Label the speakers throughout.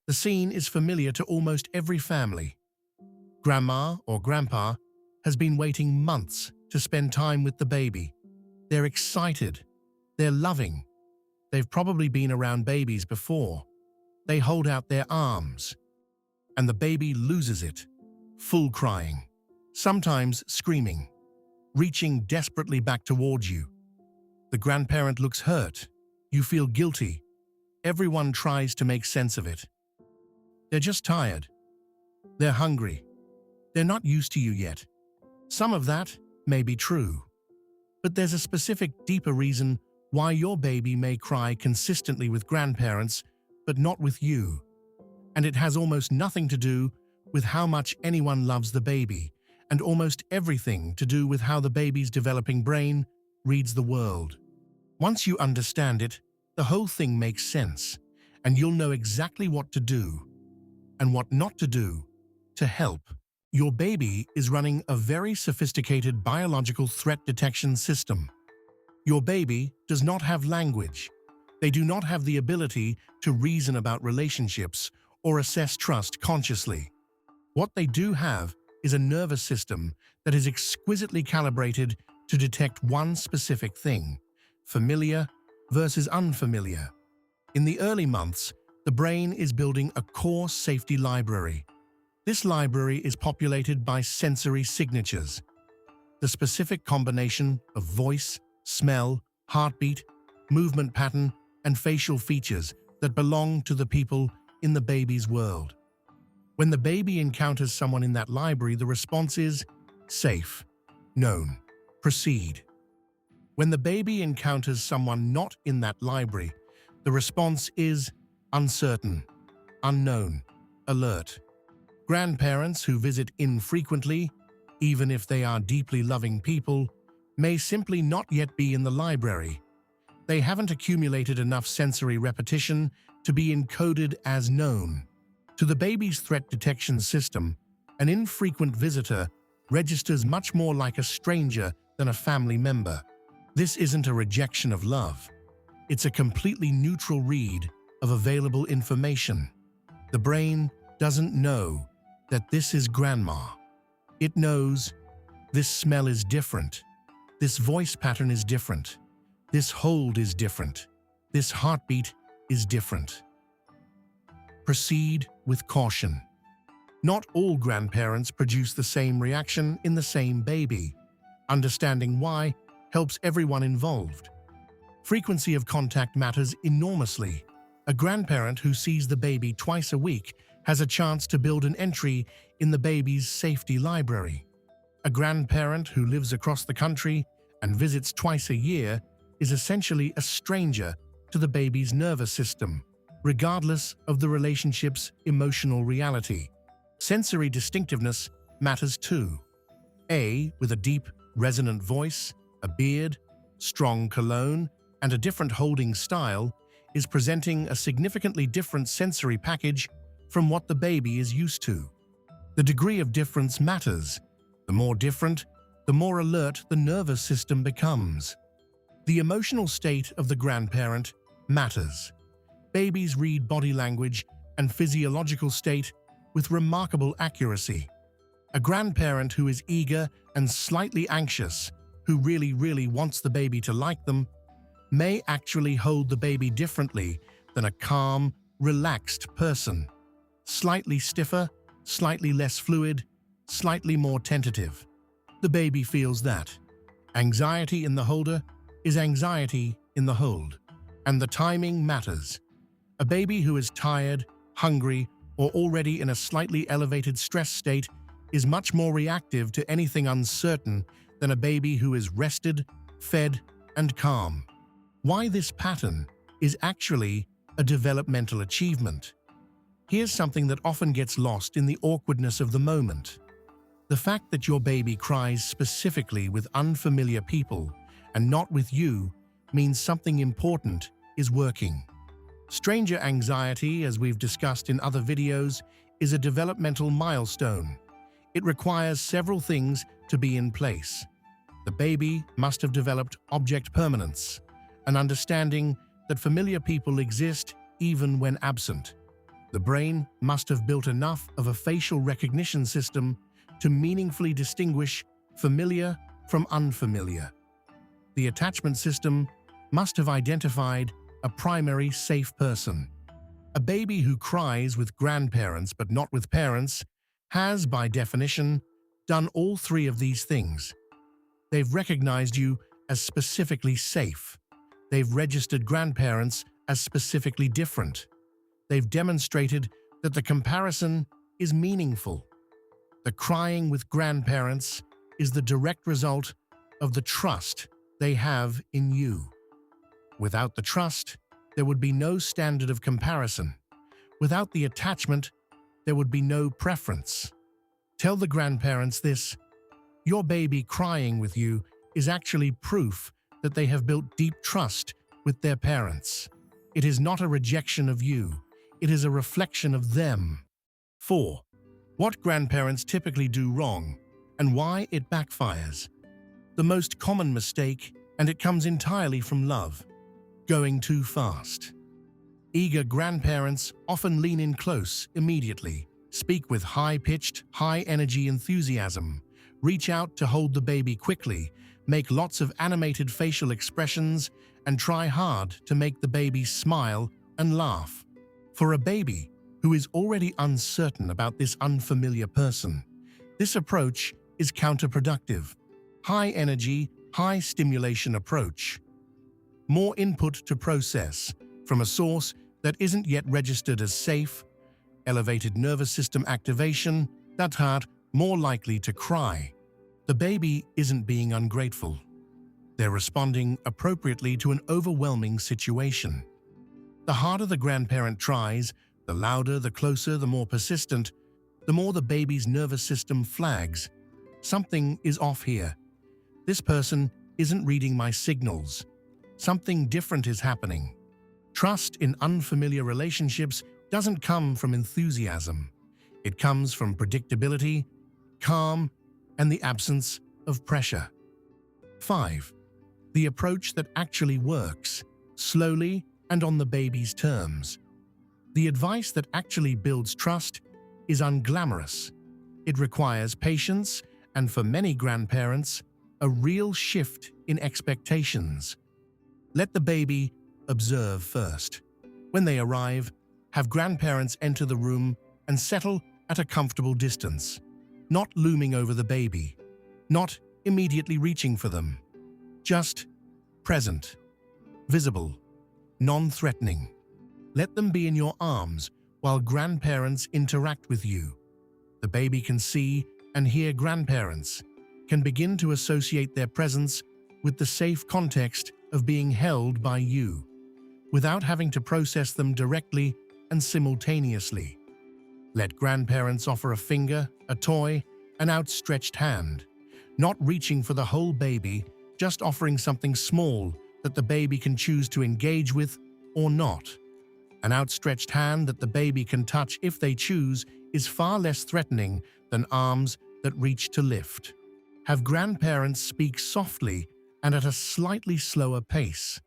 Speaker 1: The scene is familiar to almost every family. Grandma or grandpa has been waiting months to spend time with the baby. They're excited. They're loving. They've probably been around babies before. They hold out their arms, and the baby loses it, full crying, sometimes screaming, reaching desperately back towards you. The grandparent looks hurt. You feel guilty. Everyone tries to make sense of it. They're just tired. They're hungry. They're not used to you yet. Some of that may be true. But there's a specific, deeper reason why your baby may cry consistently with grandparents, but not with you. And it has almost nothing to do with how much anyone loves the baby, and almost everything to do with how the baby's developing brain reads the world. Once you understand it, the whole thing makes sense, and you'll know exactly what to do and what not to do to help. Your baby is running a very sophisticated biological threat detection system. Your baby does not have language. They do not have the ability to reason about relationships or assess trust consciously. What they do have is a nervous system that is exquisitely calibrated to detect one specific thing: familiar versus unfamiliar. In the early months, the brain is building a core safety library. This library is populated by sensory signatures, the specific combination of voice, smell, heartbeat, movement pattern, and facial features that belong to the people in the baby's world. When the baby encounters someone in that library, the response is safe, known, proceed. When the baby encounters someone not in that library, the response is uncertain, unknown, alert. Grandparents who visit infrequently, even if they are deeply loving people, may simply not yet be in the library. They haven't accumulated enough sensory repetition to be encoded as known. To the baby's threat detection system, an infrequent visitor registers much more like a stranger than a family member. This isn't a rejection of love. It's a completely neutral read of available information. The brain doesn't know that this is grandma. It knows this smell is different. This voice pattern is different. This hold is different. This heartbeat is different. Proceed with caution. Not all grandparents produce the same reaction in the same baby. Understanding why helps everyone involved. Frequency of contact matters enormously. A grandparent who sees the baby twice a week has a chance to build an entry in the baby's safety library. A grandparent who lives across the country and visits twice a year is essentially a stranger to the baby's nervous system, regardless of the relationship's emotional reality. Sensory distinctiveness matters too. A, with a deep, resonant voice, a beard, strong cologne, and a different holding style, is presenting a significantly different sensory package from what the baby is used to. The degree of difference matters. The more different, the more alert the nervous system becomes. The emotional state of the grandparent matters. Babies read body language and physiological state with remarkable accuracy. A grandparent who is eager and slightly anxious, who really wants the baby to like them, may actually hold the baby differently than a calm, relaxed person. Slightly stiffer, slightly less fluid, slightly more tentative. The baby feels that. Anxiety in the holder is anxiety in the hold, and the timing matters. A baby who is tired, hungry, or already in a slightly elevated stress state is much more reactive to anything uncertain than a baby who is rested, fed, and calm. Why this pattern is actually a developmental achievement. Here's something that often gets lost in the awkwardness of the moment. The fact that your baby cries specifically with unfamiliar people and not with you means something important is working. Stranger anxiety, as we've discussed in other videos, is a developmental milestone. It requires several things to be in place. The baby must have developed object permanence, an understanding that familiar people exist even when absent. The brain must have built enough of a facial recognition system to meaningfully distinguish familiar from unfamiliar. The attachment system must have identified a primary safe person. A baby who cries with grandparents but not with parents has, by definition, done all three of these things. They've recognized you as specifically safe. They've registered grandparents as specifically different. They've demonstrated that the comparison is meaningful. The crying with grandparents is the direct result of the trust they have in you. Without the trust, there would be no standard of comparison. Without the attachment, there would be no preference. Tell the grandparents this: your baby crying with you is actually proof that they have built deep trust with their parents. It is not a rejection of you, it is a reflection of them. 4. What grandparents typically do wrong and why it backfires. The most common mistake, and it comes entirely from love: going too fast. Eager grandparents often lean in close immediately, speak with high-pitched, high-energy enthusiasm, reach out to hold the baby quickly, make lots of animated facial expressions, and try hard to make the baby smile and laugh. For a baby who is already uncertain about this unfamiliar person, this approach is counterproductive. High-energy, high-stimulation approach. More input to process from a source that isn't yet registered as safe, elevated nervous system activation, that heart more likely to cry. The baby isn't being ungrateful. They're responding appropriately to an overwhelming situation. The harder the grandparent tries, the louder, the closer, the more persistent, the more the baby's nervous system flags. Something is off here. This person isn't reading my signals. Something different is happening. Trust in unfamiliar relationships doesn't come from enthusiasm. It comes from predictability, calm, and the absence of pressure. 5. The approach that actually works, slowly and on the baby's terms. The advice that actually builds trust is unglamorous. It requires patience and, for many grandparents, a real shift in expectations. Let the baby observe first. When they arrive, have grandparents enter the room and settle at a comfortable distance, not looming over the baby, not immediately reaching for them, just present, visible, non-threatening. Let them be in your arms while grandparents interact with you. The baby can see and hear grandparents, can begin to associate their presence with the safe context of being held by you, without having to process them directly and simultaneously. Let grandparents offer a finger, a toy, an outstretched hand, not reaching for the whole baby, just offering something small that the baby can choose to engage with or not. An outstretched hand that the baby can touch if they choose is far less threatening than arms that reach to lift. Have grandparents speak softly and at a slightly slower pace.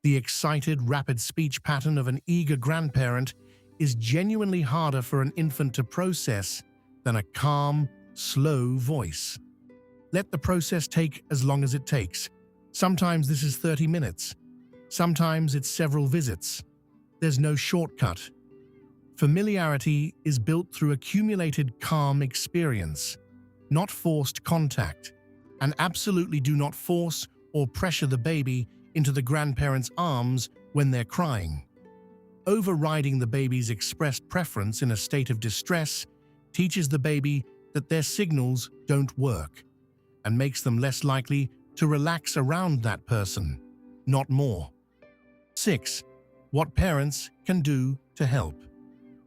Speaker 1: The excited, rapid speech pattern of an eager grandparent is genuinely harder for an infant to process than a calm, slow voice. Let the process take as long as it takes. Sometimes this is 30 minutes. Sometimes it's several visits. There's no shortcut. Familiarity is built through accumulated calm experience, not forced contact. And absolutely do not force or pressure the baby into the grandparent's arms when they're crying. Overriding the baby's expressed preference in a state of distress teaches the baby that their signals don't work and makes them less likely to relax around that person, not more. 6. What parents can do to help.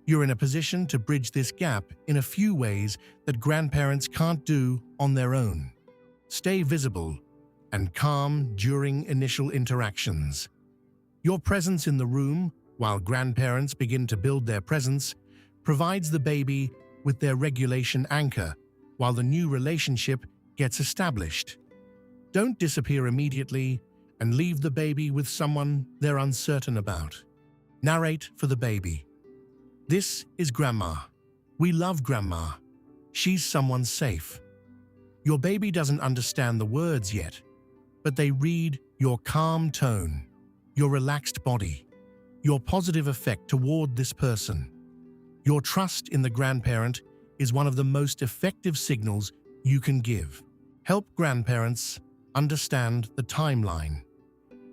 Speaker 1: You're in a position to bridge this gap in a few ways that grandparents can't do on their own. Stay visible and calm during initial interactions. Your presence in the room, while grandparents begin to build their presence, provides the baby with their regulation anchor while the new relationship gets established. Don't disappear immediately and leave the baby with someone they're uncertain about. Narrate for the baby. This is Grandma. We love Grandma. She's someone safe. Your baby doesn't understand the words yet, but they read your calm tone, your relaxed body, your positive effect toward this person. Your trust in the grandparent is one of the most effective signals you can give. Help grandparents understand the timeline.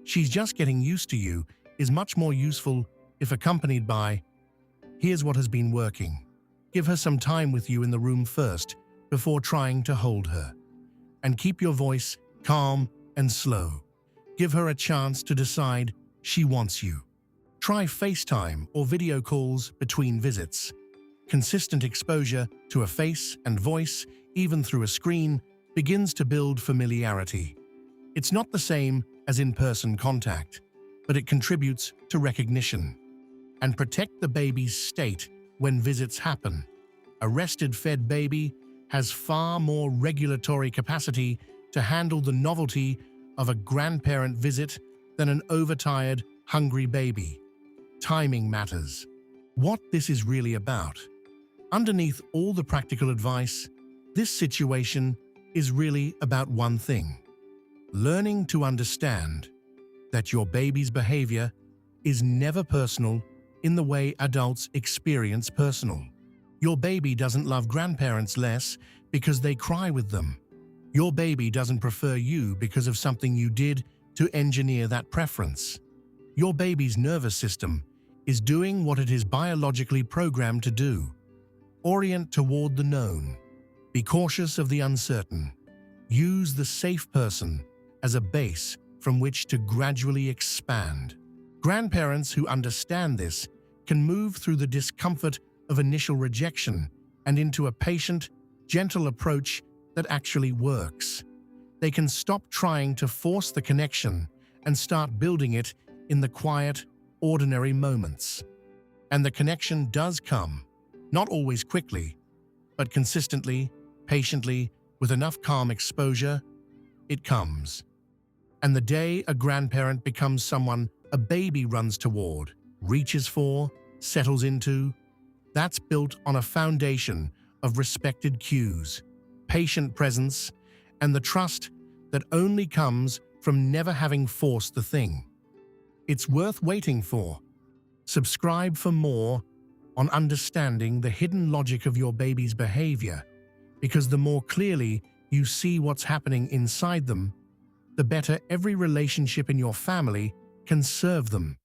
Speaker 1: She's just getting used to you is much more useful if accompanied by, here's what has been working. Give her some time with you in the room first before trying to hold her. And keep your voice calm and slow. Give her a chance to decide she wants you. Try FaceTime or video calls between visits. Consistent exposure to a face and voice, even through a screen, begins to build familiarity. It's not the same as in-person contact, but it contributes to recognition. And protect the baby's state when visits happen. A rested-fed baby has far more regulatory capacity to handle the novelty of a grandparent visit than an overtired, hungry baby. Timing matters. What this is really about. Underneath all the practical advice, this situation is really about one thing. Learning to understand that your baby's behavior is never personal in the way adults experience personal. Your baby doesn't love grandparents less because they cry with them. Your baby doesn't prefer you because of something you did to engineer that preference. Your baby's nervous system is doing what it is biologically programmed to do. Orient toward the known. Be cautious of the uncertain. Use the safe person as a base from which to gradually expand. Grandparents who understand this can move through the discomfort of initial rejection and into a patient, gentle approach that actually works. They can stop trying to force the connection and start building it in the quiet, ordinary moments. And the connection does come, not always quickly, but consistently, patiently, with enough calm exposure, it comes. And the day a grandparent becomes someone a baby runs toward, reaches for, settles into, that's built on a foundation of respected cues, patient presence, and the trust that only comes from never having forced the thing. It's worth waiting for. Subscribe for more on understanding the hidden logic of your baby's behavior, because the more clearly you see what's happening inside them, the better every relationship in your family can serve them.